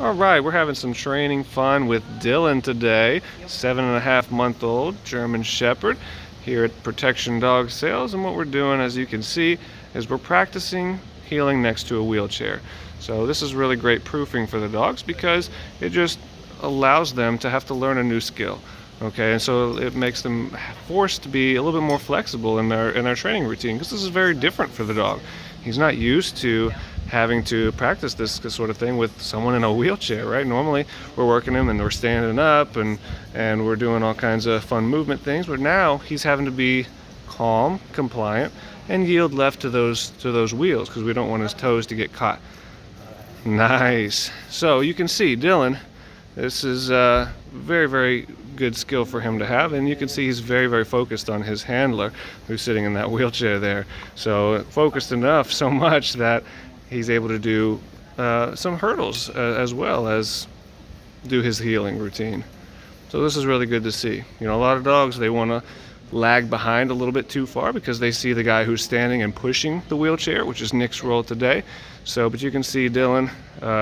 All right, we're having some training fun with Dylan today, 7.5-month-old German Shepherd here at Protection Dog Sales. And what we're doing, as you can see, is we're practicing heeling next to a wheelchair. So this is really great proofing for the dogs because it just allows them to have to learn a new skill. Okay, and so it makes them forced to be a little bit more flexible in their training routine, because this is very different for the dog. He's not used to having to practice this sort of thing with someone in a wheelchair, right? Normally we're working him and we're standing up and we're doing all kinds of fun movement things, but now he's having to be calm, compliant, and yield left to those wheels, because we don't want his toes to get caught. Nice. So you can see Dylan, this is very, very good skill for him to have, and you can see he's very, very focused on his handler who's sitting in that wheelchair there. So focused enough, so much that he's able to do some hurdles as well as do his heeling routine. So this is really good to see. You know, a lot of dogs, they want to lag behind a little bit too far because they see the guy who's standing and pushing the wheelchair, which is Nick's role today. So, but you can see Dylan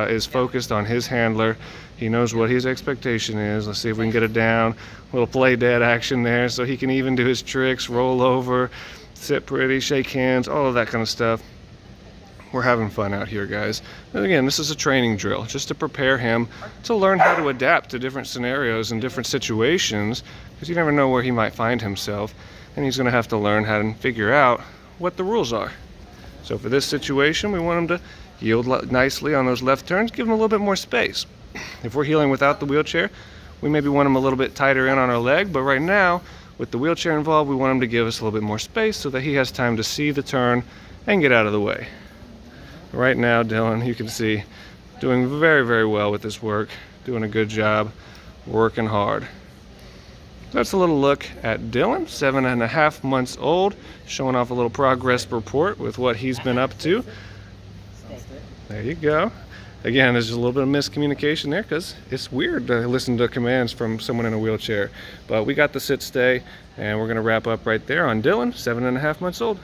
is focused on his handler. He knows what his expectation is. Let's see if we can get it down. A little play dead action there, so he can even do his tricks, roll over, sit pretty, shake hands, all of that kind of stuff. We're having fun out here, guys. And again, this is a training drill just to prepare him to learn how to adapt to different scenarios and different situations, because you never know where he might find himself, and he's going to have to learn how to figure out what the rules are. So for this situation, we want him to yield nicely on those left turns, give him a little bit more space. If we're heeling without the wheelchair, we maybe want him a little bit tighter in on our leg, but right now, with the wheelchair involved, we want him to give us a little bit more space so that he has time to see the turn and get out of the way. Right now, Dylan, you can see, doing very, very well with this work, doing a good job, working hard. That's a little look at Dylan, 7.5 months old, showing off a little progress report with what he's been up to. There you go. Again, there's just a little bit of miscommunication there because it's weird to listen to commands from someone in a wheelchair. But we got the sit stay, and we're going to wrap up right there on Dylan, 7.5 months old.